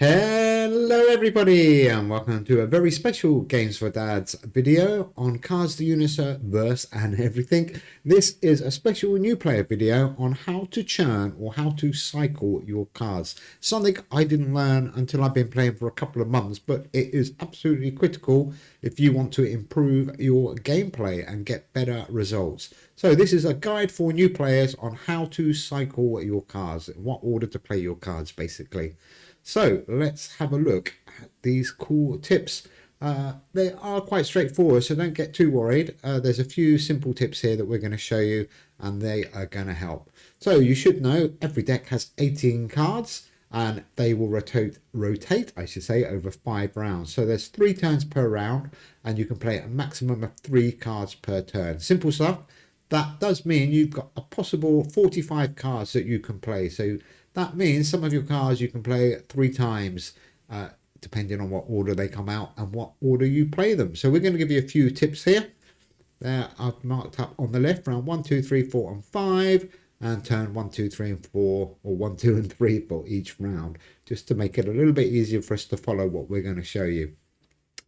Hello everybody and welcome to a very special Games for Dads video on Cards the Universe and everything. This is a special new player video on how to churn or how to cycle your cards. Something I didn't learn until I've been playing for a couple of months, but it is absolutely critical if you want to improve your gameplay and get better results. So this is a guide for new players on how to cycle your cards, in what order to play your cards basically. So let's have a look at these cool tips. They are quite straightforward, so don't get too worried. There's a few simple tips here that we're going to show you and they are going to help. So you should know every deck has 18 cards and they will rotate over 5 rounds. So there's 3 turns per round and you can play a maximum of 3 cards per turn. Simple stuff. That does mean you've got a possible 45 cards that you can play. So that means some of your cards you can play 3 times, depending on what order they come out and what order you play them. So we're going to give you a few tips here. There I've marked up on the left, round 1, 2, 3, 4 and 5, and turn 1, 2, 3 and 4, or 1, 2 and 3 for each round, just to make it a little bit easier for us to follow what we're going to show you.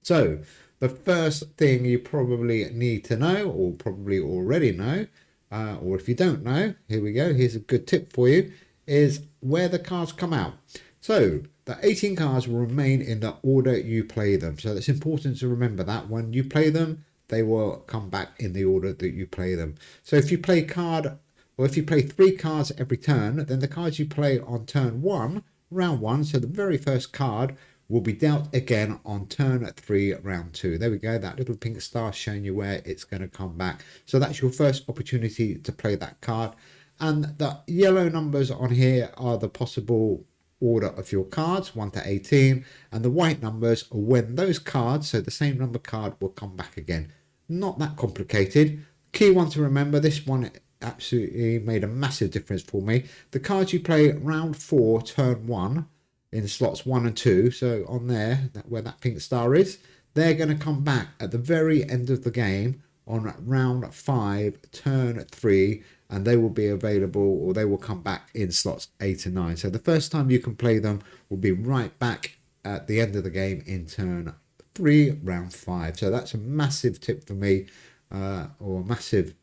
So the first thing you probably need to know, or probably already know, or if you don't know, here we go, here's a good tip for you, is where the cards come out. So the 18 cards will remain in the order you play them. So it's important to remember that when you play them, they will come back in the order that you play them. So if you play 3 cards every turn, then the cards you play on turn 1, round 1, so the very first card will be dealt again on turn 3, round 2. There we go, that little pink star showing you where it's going to come back. So that's your first opportunity to play that card. And the yellow numbers on here are the possible order of your cards, 1 to 18. And the white numbers are when those cards, so the same number card, will come back again. Not that complicated. Key one to remember, this one absolutely made a massive difference for me. The cards you play round 4, turn 1, in slots 1 and 2, so on there, where that pink star is, they're going to come back at the very end of the game on round 5, turn 3, and they will be available, or they will come back in slots 8 and 9. So the first time you can play them will be right back at the end of the game in turn 3, round 5. So that's a massive tip for me, or a massive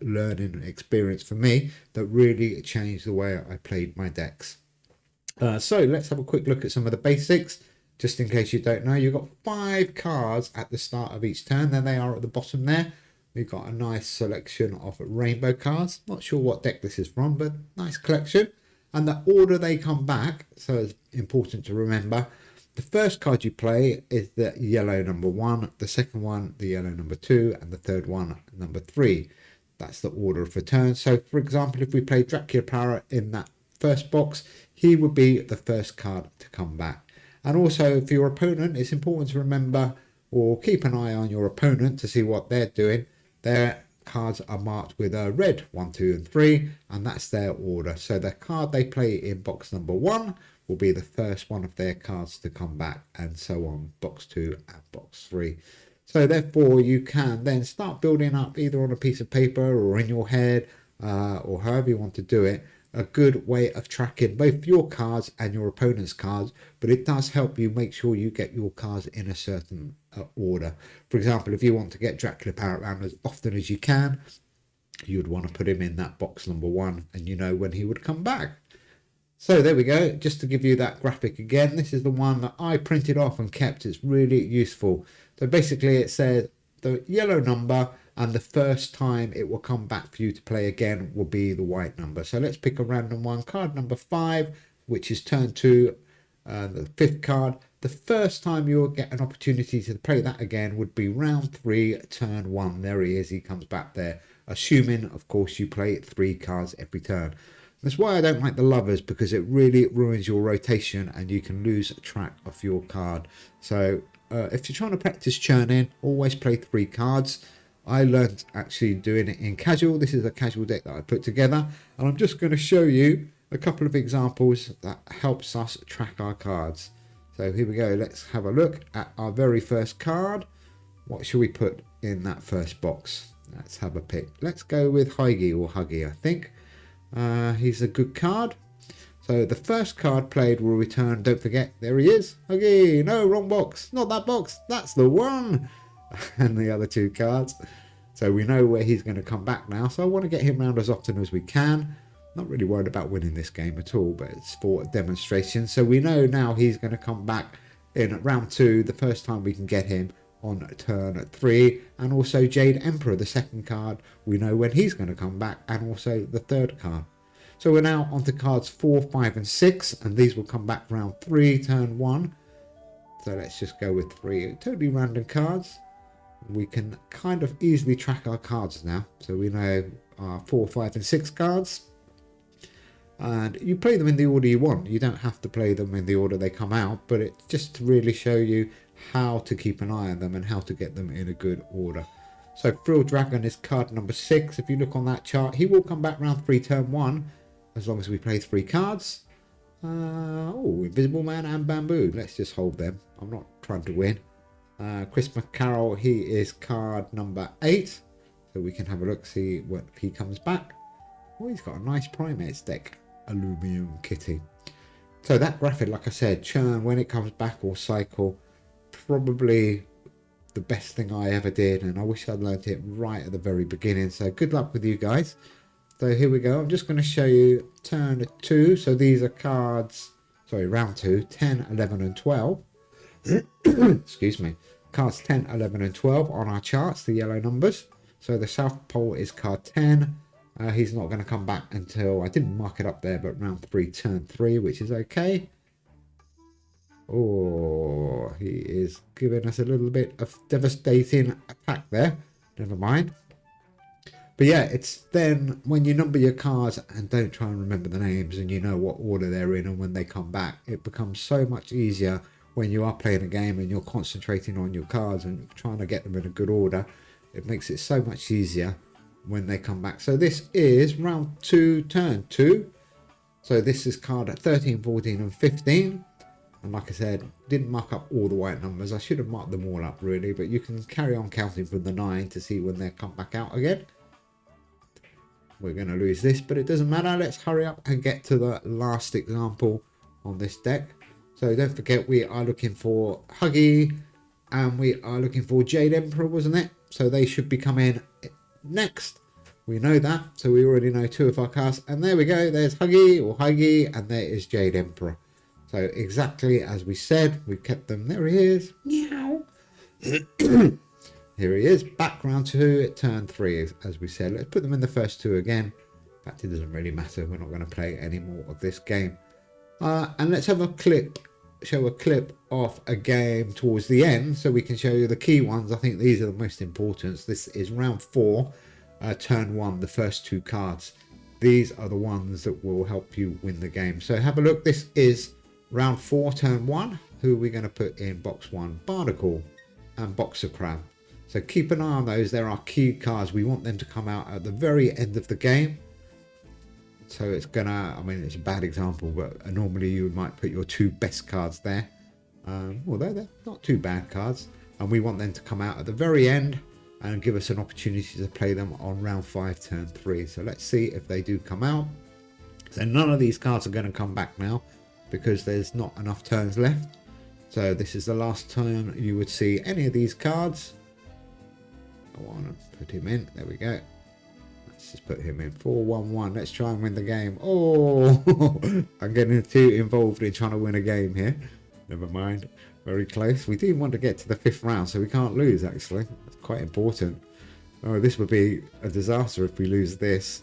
learning experience for me that really changed the way I played my decks. So let's have a quick look at some of the basics. Just in case you don't know, you've got 5 cards at the start of each turn. Then they are at the bottom there. We've got a nice selection of rainbow cards. Not sure what deck this is from, but nice collection. And the order they come back, so it's important to remember. The first card you play is the yellow number 1, the second one, the yellow number 2, and the third one, number 3. That's the order of return. So, for example, if we play Dracula Power in that first box, he would be the first card to come back. And also, for your opponent, it's important to remember or keep an eye on your opponent to see what they're doing. Their cards are marked with a red 1, 2 and 3, and that's their order. So the card they play in box number 1 will be the first one of their cards to come back, and so on, box 2 and box 3. So therefore you can then start building up, either on a piece of paper or in your head, or however you want to do it, a good way of tracking both your cards and your opponent's cards, but it does help you make sure you get your cards in a certain order. For example, if you want to get Dracula Parrot around as often as you can, you would want to put him in that box number 1, and you know when he would come back. So there we go, just to give you that graphic again, this is the one that I printed off and kept. It's really useful. So basically it says the yellow number, and the first time it will come back for you to play again will be the white number. So let's pick a random one. Card number 5, which is turn 2, the 5th card. The first time you'll get an opportunity to play that again would be round 3, turn 1. There he is, he comes back there. Assuming, of course, you play 3 cards every turn. That's why I don't like the lovers, because it really ruins your rotation and you can lose track of your card. So if you're trying to practice churning, always play 3 cards. I learned actually doing it in casual. This is a casual deck that I put together, and I'm just going to show you a couple of examples that helps us track our cards. So here we go. Let's have a look at our very first card. What should we put in that first box? Let's have a pick. Let's go with Huggy, or Huggy, I think. He's a good card. So the first card played will return. Don't forget, there he is. Okay, no, wrong box. Not that box. That's the one. And the other 2 cards. So we know where he's going to come back now. So I want to get him round as often as we can. Not really worried about winning this game at all, but it's for a demonstration. So we know now he's going to come back in round 2, the first time we can get him on turn 3. And also Jade Emperor, the second card. We know when he's going to come back, and also the third card. So we're now on to cards 4, 5 and 6, and these will come back round 3, turn 1. So let's just go with 3 totally random cards. We can kind of easily track our cards now. So we know our 4, 5 and 6 cards. And you play them in the order you want. You don't have to play them in the order they come out, but it's just to really show you how to keep an eye on them and how to get them in a good order. So Frill Dragon is card number 6. If you look on that chart, he will come back round 3, turn 1. As long as we play 3 cards. Oh, Invisible Man and Bamboo. Let's just hold them. I'm not trying to win. Christmas Carol, he is card number 8. So we can have a look, see what he comes back. Oh, he's got a nice Primates deck. Aluminum Kitty. So that graphic, like I said, churn when it comes back or cycle. Probably the best thing I ever did. And I wish I'd learned it right at the very beginning. So good luck with you guys. So here we go. I'm just going to show you turn 2. So these are cards, sorry, round 2, 10, 11 and 12. Excuse me. Cards 10, 11 and 12 on our charts, the yellow numbers. So the South Pole is card 10. He's not going to come back until, I didn't mark it up there, but round 3, turn 3, which is okay. Oh, he is giving us a little bit of devastating attack there. Never mind. But yeah, it's then when you number your cards and don't try and remember the names and you know what order they're in and when they come back, it becomes so much easier when you are playing a game and you're concentrating on your cards and trying to get them in a good order. It makes it so much easier when they come back. So this is round 2, turn 2. So this is card at 13, 14 and 15. And like I said, didn't mark up all the white numbers. I should have marked them all up really, but you can carry on counting from the 9 to see when they come back out again. We're going to lose this, but it doesn't matter. Let's hurry up and get to the last example on this deck. So don't forget, we are looking for Huggy and we are looking for Jade Emperor, wasn't it? So they should be coming next. We know that, so we already know 2 of our cards. And there we go. There's Huggy or Huggy, and there is Jade Emperor. So exactly as we said, we kept them. There he is. Meow. Here he is, back round 2 at turn 3, as we said. Let's put them in the first 2 again. In fact, it doesn't really matter. We're not going to play any more of this game. And let's have a clip, show a clip of a game towards the end so we can show you the key ones. I think these are the most important. This is round 4, turn 1, the first 2 cards. These are the ones that will help you win the game. So have a look. This is round 4, turn 1. Who are we going to put in box 1? Barnacle and Boxer Crab. So keep an eye on those. They're our key cards. We want them to come out at the very end of the game. So it's gonna, I mean, it's a bad example, but normally you might put your 2 best cards there. Although they're not 2 bad cards. And we want them to come out at the very end and give us an opportunity to play them on round 5, turn 3. So let's see if they do come out. So none of these cards are going to come back now because there's not enough turns left. So this is the last time you would see any of these cards. I want to put him in. There we go. Let's just put him in. 4-1-1. Let's try and win the game. Oh, I'm getting too involved in trying to win a game here. Never mind. Very close. We do want to get to the 5th round, so we can't lose, actually. That's quite important. Oh, this would be a disaster if we lose this.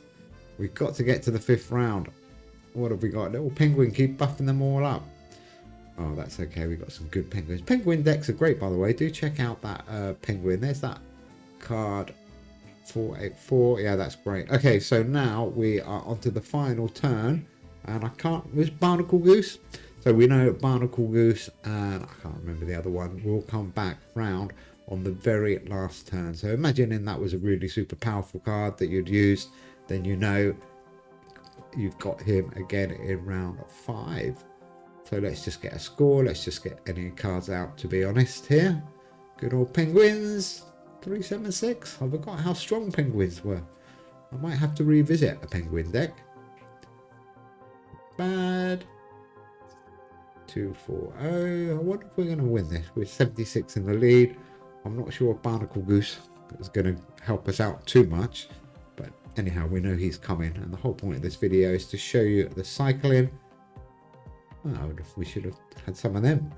We've got to get to the 5th round. What have we got? Little penguin, keep buffing them all up. Oh, that's okay. We've got some good penguins. Penguin decks are great, by the way. Do check out that penguin. There's that card 484. Yeah, that's great. Okay, so now we are onto the final turn, and I can't. Was Barnacle Goose? So we know Barnacle Goose and I can't remember the other one will come back round on the very last turn. So imagining that was a really super powerful card that you'd used, then you know you've got him again in round 5. So let's just get a score. Let's just get any cards out, to be honest here. Good old penguins. 376. I forgot how strong penguins were. I might have to revisit a penguin deck. bad. 240. I wonder if we're going to win this. We're 76 in the lead. I'm not sure if Barnacle Goose is going to help us out too much. But anyhow, we know he's coming. And the whole point of this video is to show you the cycling. Oh, we should have had some of them.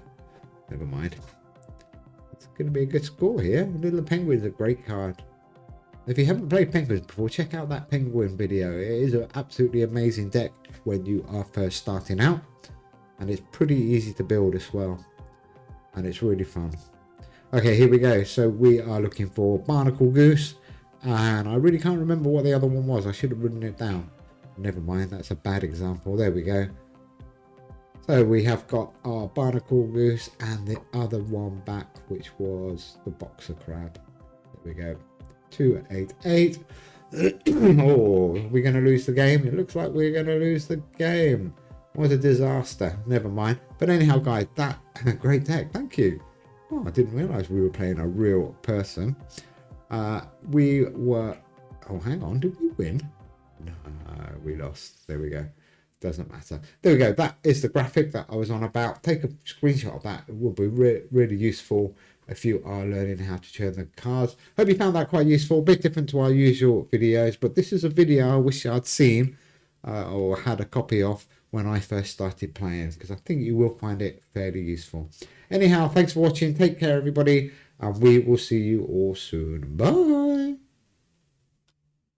Never mind. It's going to be a good score here. Little Penguin's a great card. If you haven't played Penguins before, check out that Penguin video. It is an absolutely amazing deck when you are first starting out. And it's pretty easy to build as well. And it's really fun. Okay, here we go. So we are looking for Barnacle Goose. And I really can't remember what the other one was. I should have written it down. Never mind, that's a bad example. There we go. So we have got our Barnacle Goose and the other one back, which was the Boxer Crab. There we go. 288. Oh, we're going to lose the game. It looks like we're going to lose the game. What a disaster. Never mind. But anyhow, guys, that great deck. Thank you. Oh, I didn't realize we were playing a real person. We were... Oh, hang on. Did we win? No, we lost. There we go. Doesn't matter. There we go. That is the graphic that I was on about. Take a screenshot of that. It will be really useful if you are learning how to churn the cards. Hope you found that quite useful. A bit different to our usual videos, but this is a video I wish I'd seen or had a copy of when I first started playing, because I think you will find it fairly useful. Anyhow, thanks for watching. Take care, everybody, and we will see you all soon. Bye.